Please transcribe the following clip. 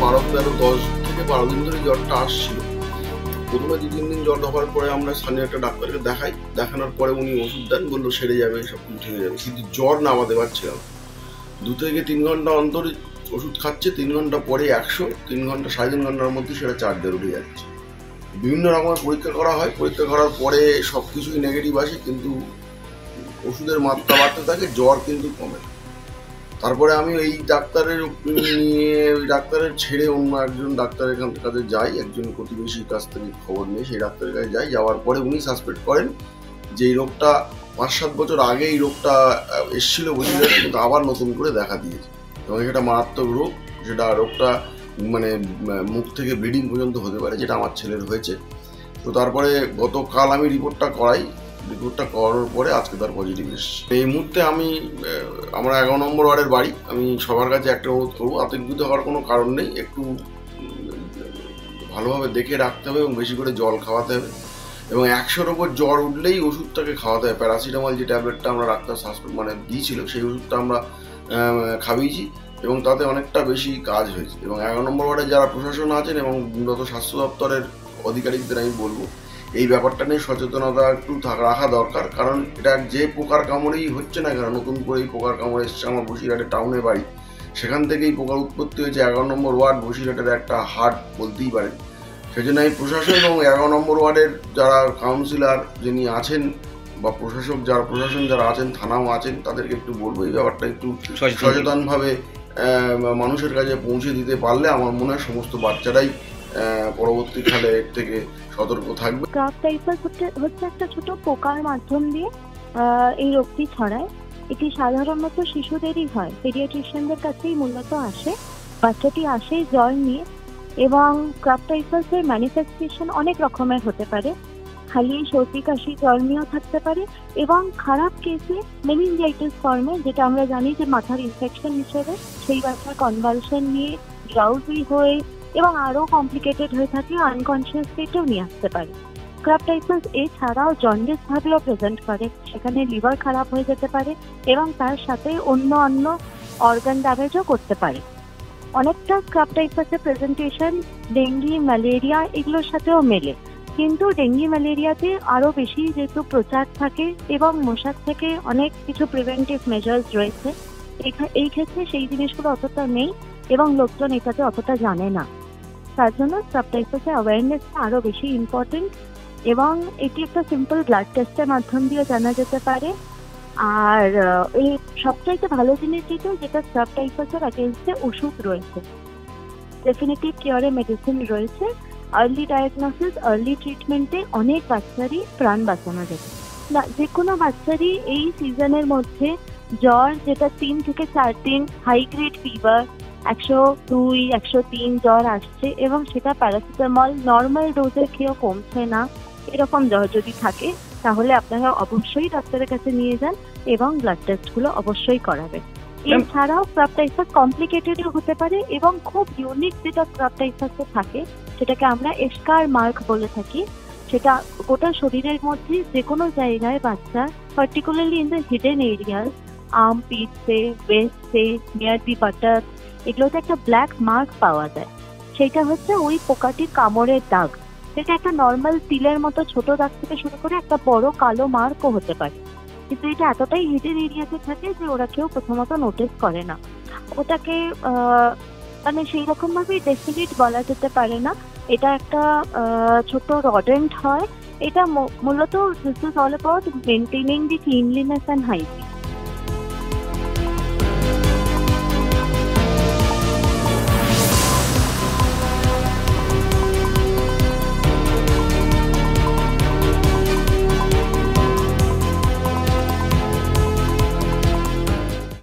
10 থেকে 12 দিন ধরে জ্বরটা আসছিল। প্রথমে 2-3 দিন জ্বর হওয়ার পরে আমরা স্থানীয় একটা ডাক্তারকে দেখাই। দেখানোর পরে উনি ওষুধ দেন, বললো সেরে যাবে, সব কিছু ঠিক হয়ে যাবে। কিন্তু জ্বর নামাতে পারছিলাম। 2 থেকে 3 ঘন্টা অন্তর ওষুধ খাচ্ছে, 3 ঘন্টা পরে 100, 3 ঘন্টা 3.5 ঘন্টার মধ্যে সেটা 4 দিয়ে উঠে যাচ্ছে। বিভিন্ন রকমের পরীক্ষা করা হয়, পরীক্ষা করার পরে সব কিছুই নেগেটিভ আসে, কিন্তু ওষুধের মাত্রা বাড়তে থাকে, জ্বর কিন্তু কমে। তারপরে আমি এই ডাক্তারের নিয়ে, ওই ডাক্তারের ছেড়ে অন্য একজন ডাক্তারের কাছে যাই, একজন প্রতিবেশীর কাছ থেকে খবর নিয়ে সেই ডাক্তারের কাছে যাই। যাওয়ার পরে উনি সাসপেক্ট করেন যে এই রোগটা 5-7 বছর আগে এই রোগটা এসেছিল বুঝলেন, কিন্তু আবার নতুন করে দেখা দিয়েছে এবং সেটা মারাত্মক রোগ। যেটা রোগটা মানে মুখ থেকে ব্লিডিং পর্যন্ত হতে পারে, যেটা আমার ছেলের হয়েছে। তো তারপরে গতকাল আমি রিপোর্টটা করানোর পরে আজকে তার পজিটিভ এসেছে। এই মুহূর্তে আমরা 11 নম্বর ওয়ার্ডের বাড়ি। আমি সবার কাছে একটা অনুরোধ করবো, আতঙ্কিত হওয়ার কোনো কারণ নেই। একটু ভালোভাবে দেখে রাখতে হবে এবং বেশি করে জল খাওয়াতে হবে এবং 100-র ওপর জ্বর উঠলেই ওষুধটাকে খাওয়াতে হবে। প্যারাসিটামল যে ট্যাবলেটটা আমরা ডাক্তার মানে দিয়েছিল, সেই ওষুধটা আমরা খাইয়েছি এবং তাতে অনেকটা বেশি কাজ হয়েছে। এবং 11 নম্বর ওয়ার্ডে যারা প্রশাসন আছেন এবং উন্নত স্বাস্থ্য দপ্তরের আধিকারিকদের আমি বলবো এই ব্যাপারটা নিয়ে সচেতনতা একটু রাখা দরকার। কারণ এটা যে পোকার কামড়েই হচ্ছে না কেন, নতুন করে এই পোকার কামড় এসছে। আমার বসিরহাটে টাউনে বাড়ি, সেখান থেকেই পোকার উৎপত্তি হয়েছে। 11 নম্বর ওয়ার্ড বসিরহাটের একটা হাট বলতেই পারেন। সেই জন্য আমি প্রশাসন এবং 11 নম্বর ওয়ার্ডের যারা কাউন্সিলর যিনি আছেন বা প্রশাসন যারা আছেন, থানাও আছেন, তাদেরকে একটু বলবো এই ব্যাপারটা একটু সচেতনভাবে মানুষের কাছে পৌঁছে দিতে পারলে আমার মনে হয় সমস্ত বাচ্চারাই পরবর্তীকালে এর থেকে সতর্ক থাকবে। স্কাব টাইফাস হচ্ছে একটা ছোট পোকার মাধ্যম দিয়ে এই রোগটি ছড়ায়। এটি সাধারণত শিশুদেরই হয়, পেডিয়াট্রিশিয়ানদের কাছেই মূলত আসে। বাচ্চাটি আসে জ্বর নিয়ে এবং স্কাব টাইফাসের ম্যানিফেস্টেশন অনেক রকমের হতে পারে। খালি সর্দি কাশি জ্বর নিয়েও থাকতে পারে এবং খারাপ কেসে মেনিনজাইটিস ফর্মে, যেটা আমরা জানি যে মাথার ইনফেকশন হিসেবে, সেই বাচ্চার কনভালশন নিয়ে ড্রাউজি হয়ে এবং আরও কমপ্লিকেটেড হয়ে থাকে, আনকনসিয়াস স্টেটেও নিয়ে আসতে পারে। স্কাব টাইফাস এছাড়াও জন্ডিস ভাবেও প্রেজেন্ট করে, সেখানে লিভার খারাপ হয়ে যেতে পারে এবং তার সাথে অন্য অর্গান ড্যামেজও করতে পারে। অনেকটা স্কাব টাইফাসের প্রেজেন্টেশন ডেঙ্গি, ম্যালেরিয়া এগুলোর সাথেও মেলে, কিন্তু ডেঙ্গি ম্যালেরিয়াতে আরও বেশি যেহেতু প্রচার থাকে এবং মশার থেকে অনেক কিছু প্রিভেন্টিভ মেজার্স রয়েছে, এই ক্ষেত্রে সেই জিনিসগুলো অতটা নেই এবং লোকজন এটাতে অতটা জানে না। তার জন্য স্কাব টাইফাসের অ্যাওয়ারনেসটা আরও বেশি ইম্পর্টেন্ট এবং এটি একটা সিম্পল ব্লাড টেস্টের মাধ্যম দিয়ে জানা যেতে পারে। আর এই সবচাইতে ভালো জিনিস যেটা স্কাব টাইফাসের অ্যাগেনস্টে ওষুধ রয়েছে, ডেফিনেটিভ কিওরে মেডিসিন রয়েছে। আর্লি ডায়াগনোসিস, আর্লি ট্রিটমেন্টে অনেক বাচ্চারই প্রাণ বাঁচানো যাবে। না, যে কোনো বাচ্চারই এই সিজনের মধ্যে জ্বর, যেটা 3 থেকে 4 দিন হাই গ্রেড ফিভার, 102, 103 জ্বর আসছে এবং সেটা প্যারাসিটামল নর্মাল ডোজে খেয়েও কমছে না, এরকম জ্বর যদি থাকে তাহলে আপনারা অবশ্যই ডাক্তারের কাছে নিয়ে যান এবং ব্লাড টেস্টগুলো অবশ্যই করাবেন। এছাড়াও স্কাব টাইফাস কমপ্লিকেটেডও হতে পারে এবং খুব ইউনিক যেটা স্কাব টাইফাসে থাকে সেটাকে আমরা এস্কার মার্ক বলে থাকি। সেটা গোটা শরীরের মধ্যে যে কোনো জায়গায় বাচ্চা, particularly in the hidden areas, arm পিটসে, ওয়েস্টে, নিয়ার দি বাটার, এগুলোতে একটা ব্ল্যাক মার্ক পাওয়া যায়। সেটা হচ্ছে ওই পোকাটির কামড়ের দাগ। সেটা একটা নর্মাল তিলের মতো ছোট দাগ থেকে শুরু করে একটা বড় কালো মার্কও হতে পারে, কিন্তু এটা এতটাই হিডেন এরিয়াতে থাকে যে ওরা কেউ প্রথমত নোটিস করে না। ওটাকে মানে সেই রকম ভাবে ডেফিনিট বলা যেতে পারে না। এটা একটা ছোট রডেন্ট হয়। এটা মূলত this is all about maintaining the cleanliness and hygiene.